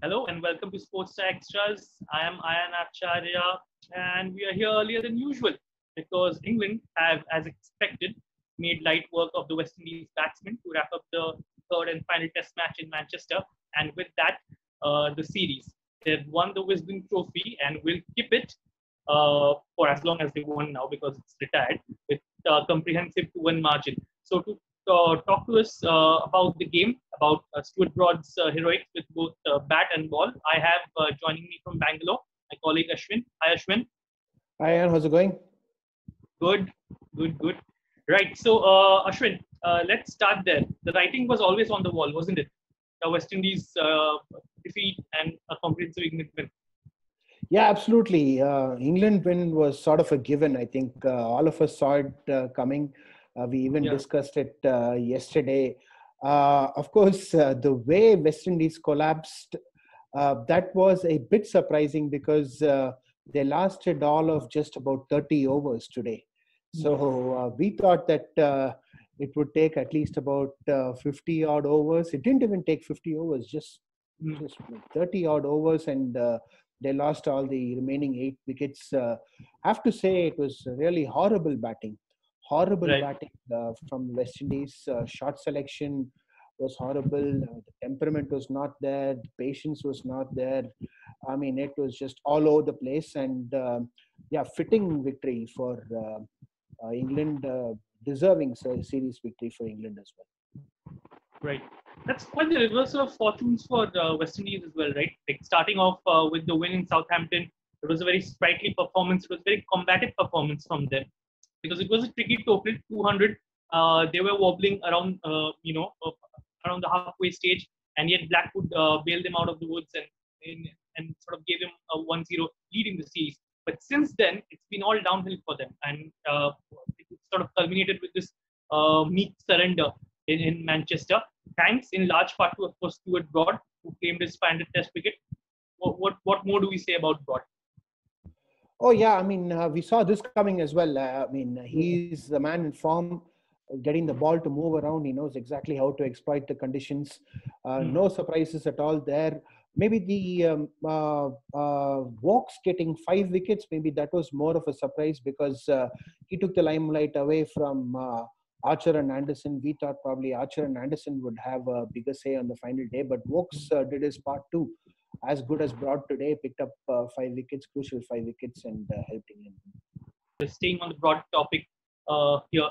Hello and welcome to Sportstar Extras. I am Ayan Acharya and we are here earlier than usual because England have, as expected, made light work of the West Indies batsmen to wrap up the third and final test match in Manchester. And with that, the series. They've won the Wisden Trophy and will keep it for as long as they won now because it's retired with comprehensive 2-1 margin. So to talk to us about the game, about Stuart Broad's heroics with both bat and ball. I have joining me from Bangalore, my colleague Ashwin. Hi, Ashwin. Hi, Ayan. How's it going? Good, good. Right. So, Ashwin, let's start there. The writing was always on the wall, wasn't it? The West Indies defeat and a comprehensive England win. Yeah, absolutely. England win was sort of a given. I think all of us saw it coming. We even discussed it yesterday. Of course, the way West Indies collapsed, that was a bit surprising because they lasted all of just about 30 overs today. So we thought that it would take at least about 50 odd overs. It didn't even take 50 overs, just 30 odd overs, and they lost all the remaining 8 wickets. Have to say it was really horrible batting from West Indies. Shot selection was horrible. The temperament was not there. The patience was not there. I mean, it was just all over the place. And fitting victory for England, deserving series victory for England as well. Right. That's quite the reversal of fortunes for the West Indies as well, right? Like starting off with the win in Southampton, it was a very sprightly performance. It was a very combative performance from them because it was a tricky total, 200. They were wobbling around, around the halfway stage, and yet Blackwood bailed them out of the woods and sort of gave them a 1-0 lead in the series. But since then, it's been all downhill for them, and it sort of culminated with this meek surrender in Manchester. Thanks in large part to, of course, Stuart Broad, who claimed his 500 test wicket. What more do we say about Broad? Oh, yeah. I mean, we saw this coming as well. He's the man in form, getting the ball to move around. He knows exactly how to exploit the conditions. No surprises at all there. Maybe the Walks getting 5 wickets, maybe that was more of a surprise because he took the limelight away from Archer and Anderson. We thought probably Archer and Anderson would have a bigger say on the final day, but Walks did his part too. As good as Broad today, picked up 5 wickets, crucial 5 wickets, and helped England. Staying on the Broad topic here,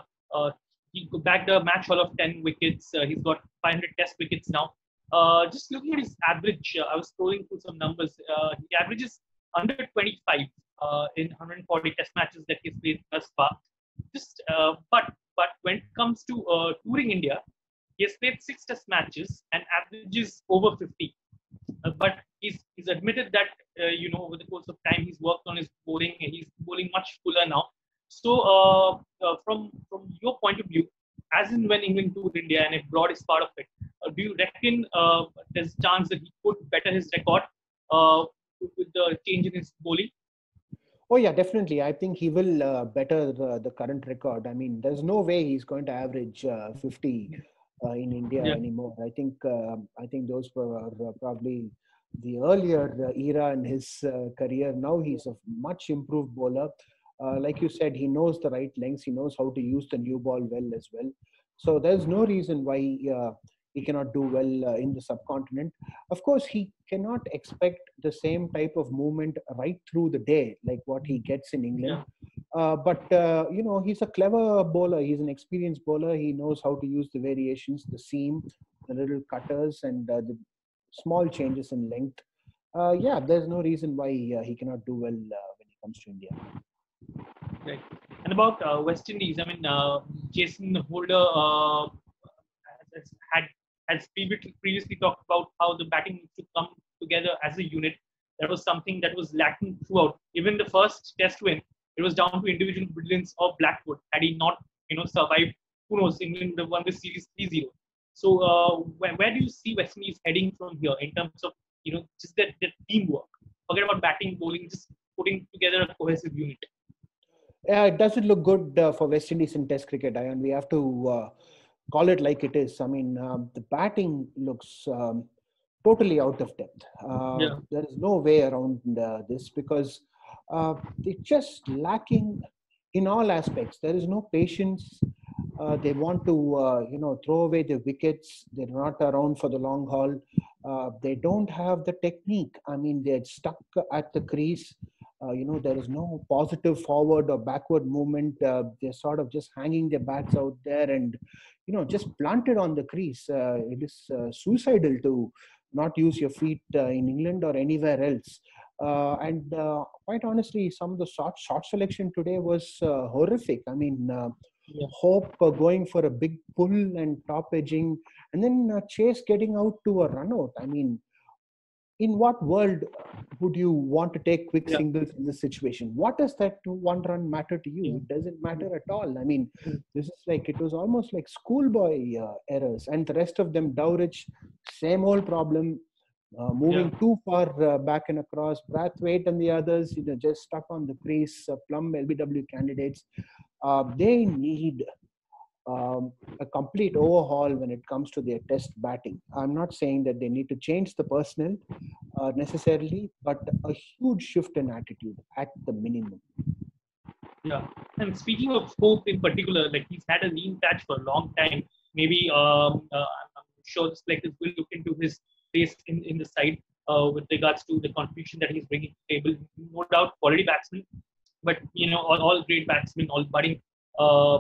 he bagged a match haul of 10 wickets. He's got 500 test wickets now. Just looking at his average, I was scrolling through some numbers. He averages under 25 in 140 test matches that he's played thus far. But when it comes to touring India, he has played 6 test matches and averages over 50. But he's admitted that over the course of time he's worked on his bowling. He's bowling much fuller now. So from your point of view, as in when England toured India and if Broad is part of it, do you reckon there's a chance that he could better his record with the change in his bowling? Oh, yeah, definitely. I think he will better the current record. I mean, there's no way he's going to average 50 in India anymore. I think those were probably the earlier era in his career. Now he's a much improved bowler. Like you said, he knows the right lengths. He knows how to use the new ball well as well. So there's no reason why he cannot do well in the subcontinent. Of course, he cannot expect the same type of movement right through the day like what he gets in England. But he's a clever bowler. He's an experienced bowler. He knows how to use the variations, the seam, the little cutters, and the small changes in length. There's no reason why he cannot do well when it comes to India. Right. And about West Indies, I mean, Jason Holder has previously talked about how the batting needs to come together as a unit. That was something that was lacking throughout. Even the first test win, it was down to individual brilliance of Blackwood. Had he not, survived, who knows, England would have won the series 3-0. So where do you see West Indies heading from here in terms of, just that teamwork? Forget about batting, bowling, just putting together a cohesive unit. Does it look good for West Indies in Test cricket, Ayan? We have to call it like it is. I mean, the batting looks totally out of depth. Yeah, There is no way around this, because it's just lacking in all aspects. There is no patience. They want to, throw away the wickets. They're not around for the long haul. They don't have the technique. I mean, they're stuck at the crease. There is no positive forward or backward movement. They're sort of just hanging their bats out there and, just planted on the crease. It is suicidal to not use your feet in England or anywhere else. And quite honestly, some of the shot selection today was horrific. I mean, yeah, Hope going for a big pull and top edging, and then Chase getting out to a run out. I mean, in what world would you want to take quick yeah, singles in this situation? What does that one run matter to you? yeah, It doesn't matter at all. I mean, this is like, it was almost like schoolboy errors, and the rest of them, Dowrich, same old problem. yeah, Moving too far back and across, Brathwaite and the others, just stuck on the crease. Plum LBW candidates, they need a complete overhaul when it comes to their test batting. I'm not saying that they need to change the personnel necessarily, but a huge shift in attitude at the minimum. yeah. And speaking of Hope in particular, like he's had a lean patch for a long time. Maybe I'm sure the selectors will look into his place in the side with regards to the contribution that he's bringing to the table. No doubt, quality batsman, but all great batsmen, all budding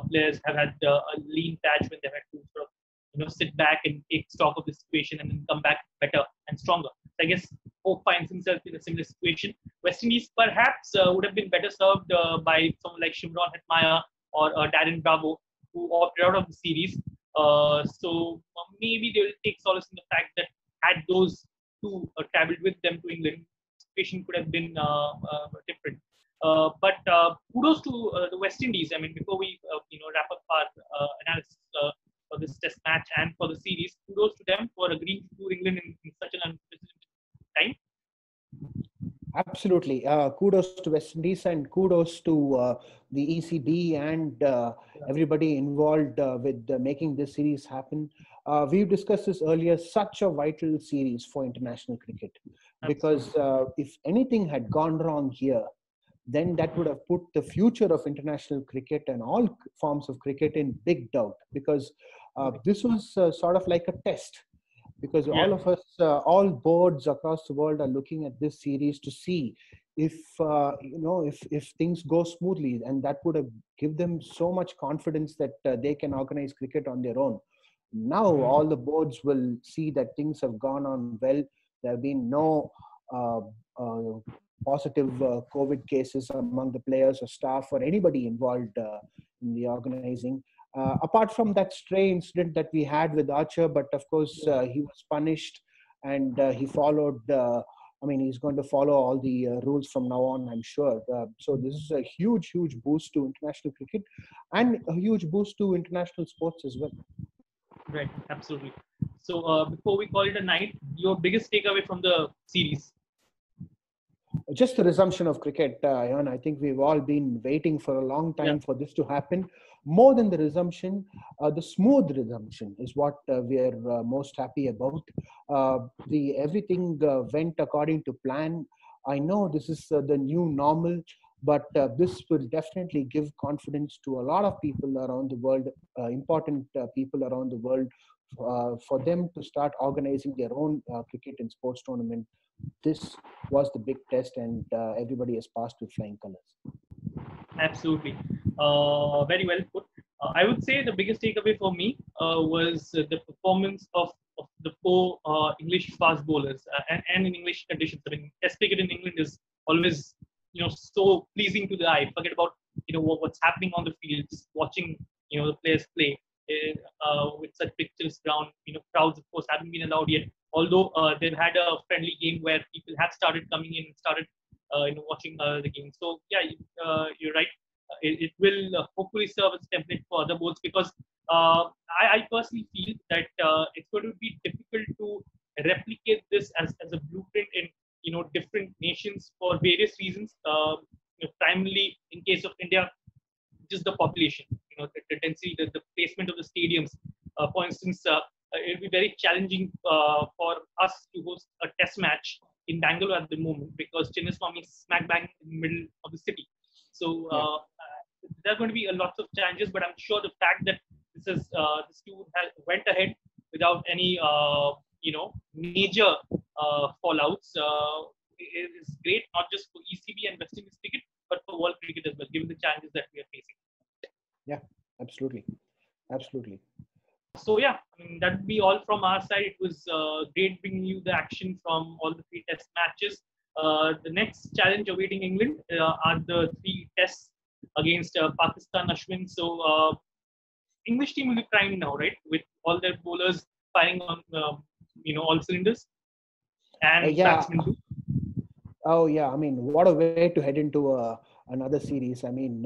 players have had a lean patch when they've had to sort of sit back and take stock of the situation and then come back better and stronger. So I guess Hope finds himself in a similar situation. West Indies perhaps would have been better served by someone like Shimron Hetmaya or Darren Bravo, who opted out of the series. So maybe they will take solace in the fact that had those two traveled with them to England, the situation could have been different. But kudos to the West Indies. I mean, before we wrap up our analysis for this Test match and for the series, kudos to them for agreeing to tour England in such an unprecedented time. Absolutely. Kudos to West Indies, and kudos to the ECB and everybody involved with making this series happen. We've discussed this earlier, such a vital series for international cricket, because Absolutely. if anything had gone wrong here, then that would have put the future of international cricket and all forms of cricket in big doubt, because this was sort of like a test, because Yeah. all of us, all boards across the world are looking at this series to see if if things go smoothly, and that would have give them so much confidence that they can organize cricket on their own. Now all the boards will see that things have gone on well. There have been no uh, uh, positive COVID cases among the players or staff or anybody involved in the organizing. Apart from that stray incident that we had with Archer, but of course he was punished, and he followed. I mean, he's going to follow all the rules from now on, I'm sure. So this is a huge, huge boost to international cricket, and a huge boost to international sports as well. Right. Absolutely. So before we call it a night, your biggest takeaway from the series? Just the resumption of cricket, Ayan. I think we've all been waiting for a long Yeah. time for this to happen. More than the resumption, the smooth resumption is what we are most happy about. The everything went according to plan. I know this is the new normal, but this will definitely give confidence to a lot of people around the world, important people around the world, for them to start organizing their own cricket and sports tournament. This was the big test, and everybody has passed with flying colors. Absolutely. Very well put. I would say the biggest takeaway for me was the performance of the four English fast bowlers and in English conditions. I mean, Test cricket in England is always so pleasing to the eye. Forget about what's happening on the field. Just watching the players play with such pictures around. Crowds of course haven't been allowed yet. Although they've had a friendly game where people have started coming in and started watching the game. So yeah, you're right. It will hopefully serve as a template for other boards because I personally feel that it's going to be difficult to replicate this as a blueprint in different nations for various reasons. Primarily in case of India, just the population, the density, the placement of the stadiums. For instance, it'll be very challenging for us to host a test match in Bangalore at the moment because Chinnaswamy is smack bang in the middle of the city. So there are going to be a lots of challenges, but I'm sure the fact that this tour went ahead without any major fallouts is great, not just for ECB and West Indies cricket, but for world cricket as well, given the challenges that we are facing. Yeah, absolutely. Absolutely. So yeah, I mean, that would be all from our side. It was great bringing you the action from all the 3 test matches. The next challenge awaiting England are the 3 tests against Pakistan, Ashwin. So English team will be primed now, right? With all their bowlers firing on all cylinders and Yeah. batsmen too. Oh yeah, I mean, what a way to head into another series. I mean,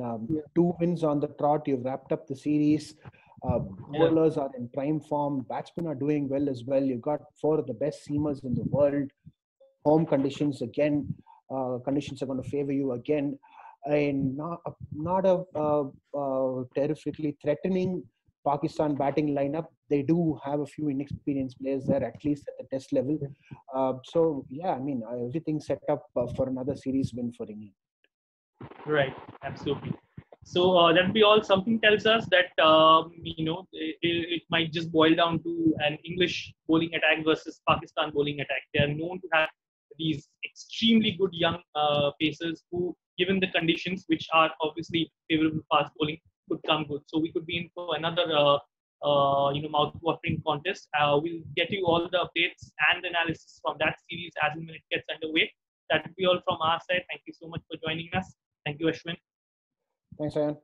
2 wins on the trot. You've wrapped up the series. Bowlers are in prime form. Batsmen are doing well as well. You've got 4 of the best seamers in the world. Home conditions again. Conditions are going to favor you again. And not a terrifically threatening Pakistan batting lineup. They do have a few inexperienced players there, at least at the test level. So yeah, I mean, everything's set up for another series win for England. Right, absolutely. So that'd be all. Something tells us that it might just boil down to an English bowling attack versus Pakistan bowling attack. They are known to have these extremely good young pacers who, given the conditions, which are obviously favorable fast bowling, could come good. So we could be in for another mouth-watering contest. We'll get you all the updates and analysis from that series as and when it gets underway. That would be all from our side. Thank you so much for joining us. Thank you, Ashwin. Thanks, Ayan.